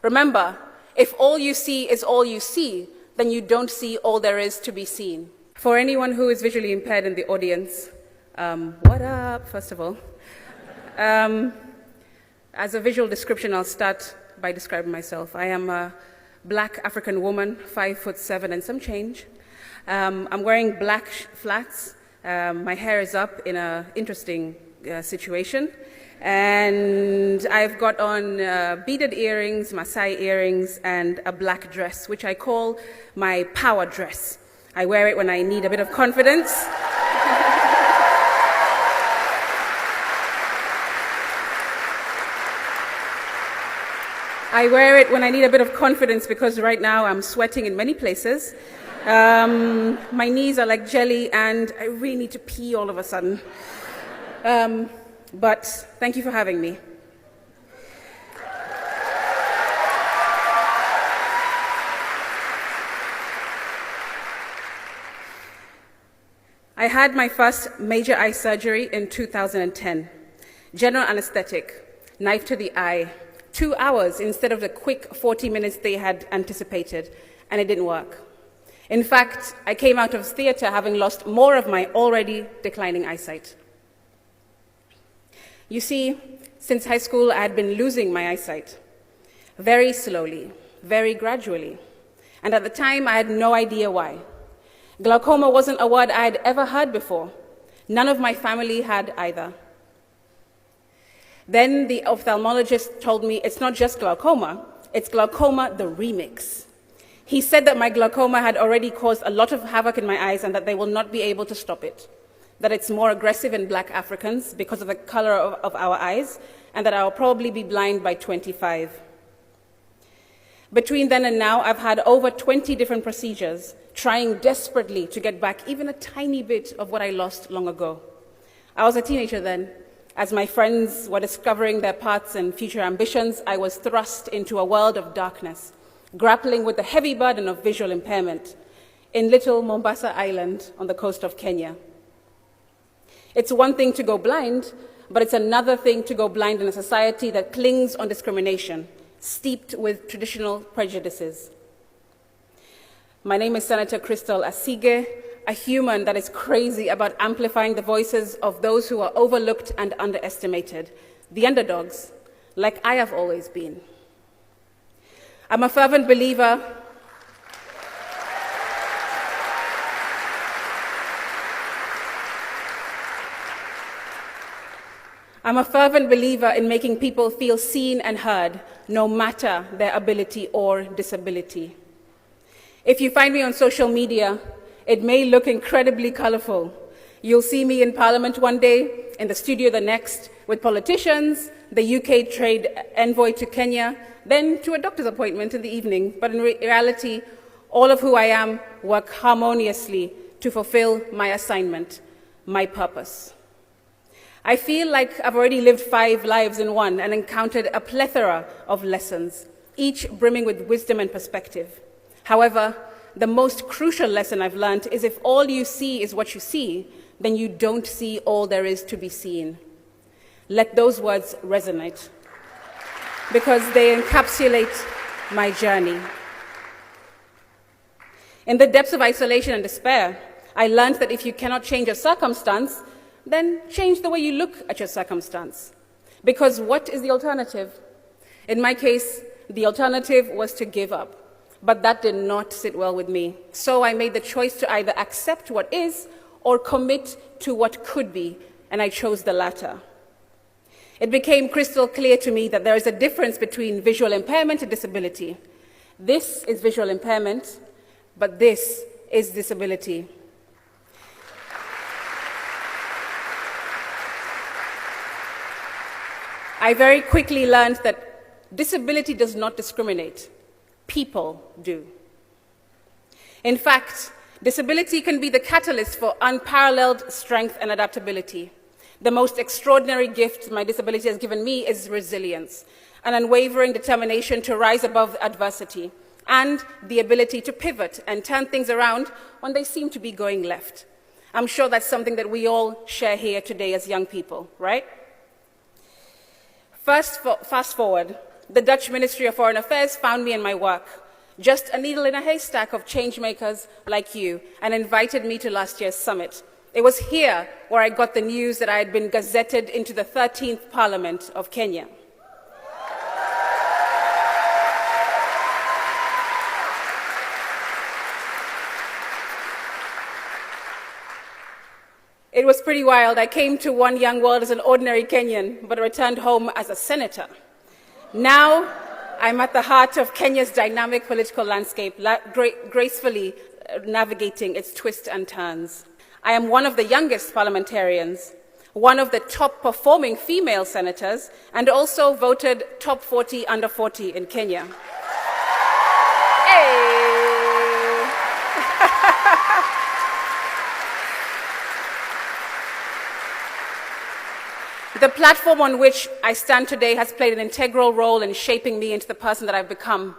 Remember, if all you see is all you see, then you don't see all there is to be seen. For anyone who is visually impaired in the audience, what up, first of all? As a visual description, I'll start by describing myself. I am a black African woman, 5'7" and some change. I'm wearing black flats. My hair is up in an interesting situation. And I've got on beaded earrings, Maasai earrings, and a black dress, which I call my power dress. I wear it when I need a bit of confidence. I wear it when I need a bit of confidence because right now I'm sweating in many places. My knees are like jelly and I really need to pee all of a sudden. But thank you for having me. I had my first major eye surgery in 2010. General anesthetic, knife to the eye, 2 hours instead of the quick 40 minutes they had anticipated, and it didn't work. In fact, I came out of theater having lost more of my already declining eyesight. You see, since high school, I had been losing my eyesight, very slowly, very gradually. And at the time, I had no idea why. Glaucoma wasn't a word I had ever heard before. None of my family had either. Then the ophthalmologist told me it's not just glaucoma, it's glaucoma the remix. He said that my glaucoma had already caused a lot of havoc in my eyes and that they will not be able to stop it. That it's more aggressive in black Africans because of the color of our eyes, and that I'll probably be blind by 25. Between then and now, I've had over 20 different procedures, trying desperately to get back even a tiny bit of what I lost long ago. I was a teenager then. As my friends were discovering their paths and future ambitions, I was thrust into a world of darkness, grappling with the heavy burden of visual impairment in little Mombasa Island on the coast of Kenya. It's one thing to go blind, but it's another thing to go blind in a society that clings on discrimination, steeped with traditional prejudices. My name is Senator Crystal Asiige, a human that is crazy about amplifying the voices of those who are overlooked and underestimated, the underdogs, like I have always been. I'm a fervent believer in making people feel seen and heard, no matter their ability or disability. If you find me on social media, it may look incredibly colorful. You'll see me in Parliament one day, in the studio the next, with politicians, the UK trade envoy to Kenya, then to a doctor's appointment in the evening. But in reality, all of who I am work harmoniously to fulfill my assignment, my purpose. I feel like I've already lived 5 lives in one and encountered a plethora of lessons, each brimming with wisdom and perspective. However, the most crucial lesson I've learned is if all you see is what you see, then you don't see all there is to be seen. Let those words resonate, because they encapsulate my journey. In the depths of isolation and despair, I learned that if you cannot change a circumstance, then change the way you look at your circumstance. Because what is the alternative? In my case, the alternative was to give up. But that did not sit well with me. So I made the choice to either accept what is or commit to what could be, and I chose the latter. It became crystal clear to me that there is a difference between visual impairment and disability. This is visual impairment, but this is disability. I very quickly learned that disability does not discriminate. People do. In fact, disability can be the catalyst for unparalleled strength and adaptability. The most extraordinary gift my disability has given me is resilience, an unwavering determination to rise above adversity, and the ability to pivot and turn things around when they seem to be going left. I'm sure that's something that we all share here today as young people, right? Fast forward, the Dutch Ministry of Foreign Affairs found me in my work, just a needle in a haystack of change makers like you, and invited me to last year's summit. It was here where I got the news that I had been gazetted into the 13th Parliament of Kenya. It was pretty wild. I came to one young world as an ordinary Kenyan, but returned home as a senator. Now, I'm at the heart of Kenya's dynamic political landscape, gracefully navigating its twists and turns. I am one of the youngest parliamentarians, one of the top-performing female senators, and also voted top 40 under 40 in Kenya. Hey! The platform on which I stand today has played an integral role in shaping me into the person that I've become.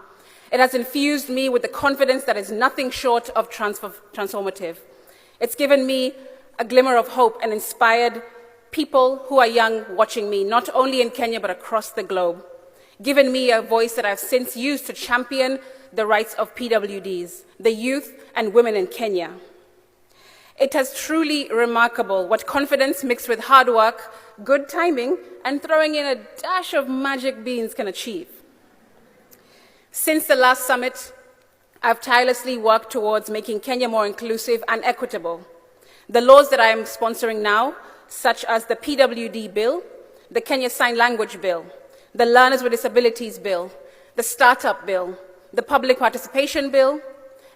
It has infused me with the confidence that is nothing short of transformative. It's given me a glimmer of hope and inspired people who are young watching me, not only in Kenya but across the globe. Given me a voice that I've since used to champion the rights of PWDs, the youth and women in Kenya. It is truly remarkable what confidence mixed with hard work, good timing, and throwing in a dash of magic beans can achieve. Since the last summit, I've tirelessly worked towards making Kenya more inclusive and equitable. The laws that I am sponsoring now, such as the PWD Bill, the Kenya Sign Language Bill, the Learners with Disabilities Bill, the Startup Bill, the Public Participation Bill,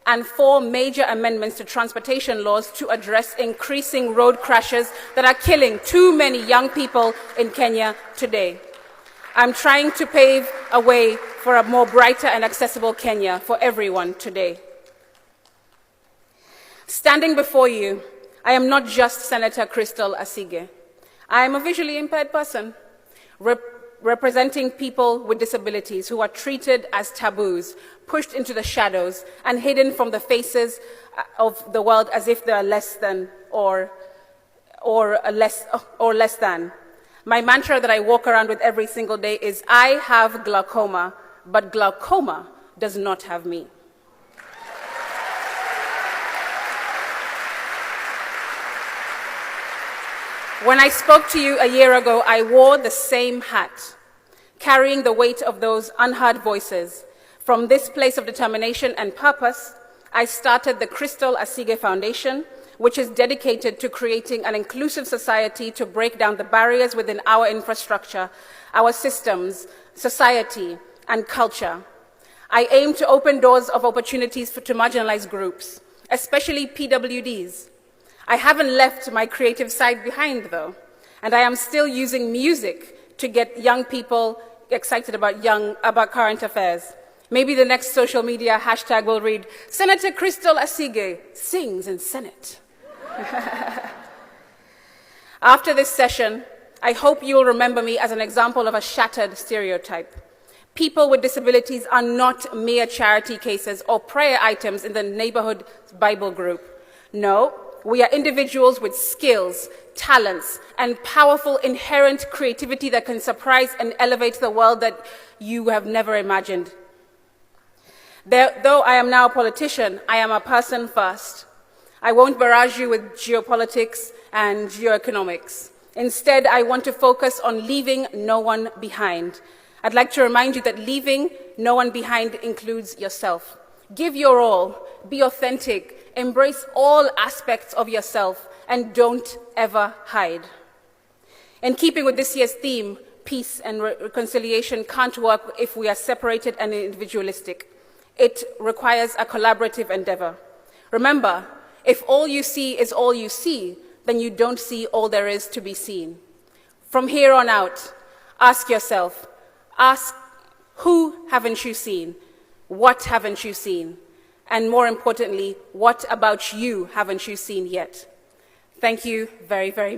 and 4 major amendments to transportation laws to address increasing road crashes that are killing too many young people in Kenya today. I'm trying to pave a way for a more brighter and accessible Kenya for everyone today. Standing before you, I am not just Senator Crystal Asiige. I am a visually impaired person, representing people with disabilities who are treated as taboos, pushed into the shadows, and hidden from the faces of the world as if they are less than or less than. My mantra that I walk around with every single day is, I have glaucoma, but glaucoma does not have me. When I spoke to you a year ago, I wore the same hat, carrying the weight of those unheard voices. From this place of determination and purpose, I started the Crystal Asiige Foundation, which is dedicated to creating an inclusive society to break down the barriers within our infrastructure, our systems, society, and culture. I aim to open doors of opportunities to marginalized groups, especially PWDs. I haven't left my creative side behind, though, and I am still using music to get young people excited about current affairs. Maybe the next social media hashtag will read, Senator Crystal Asiige sings in Senate. After this session, I hope you'll remember me as an example of a shattered stereotype. People with disabilities are not mere charity cases or prayer items in the neighborhood Bible group. No, we are individuals with skills, talents, and powerful inherent creativity that can surprise and elevate the world that you have never imagined. Though I am now a politician, I am a person first. I won't barrage you with geopolitics and geoeconomics. Instead, I want to focus on leaving no one behind. I'd like to remind you that leaving no one behind includes yourself. Give your all, be authentic, embrace all aspects of yourself, and don't ever hide. In keeping with this year's theme, peace and reconciliation can't work if we are separated and individualistic. It requires a collaborative endeavor. Remember, if all you see is all you see, then you don't see all there is to be seen. From here on out, ask yourself, who haven't you seen? What haven't you seen? And more importantly, what about you haven't you seen yet? Thank you very, very much.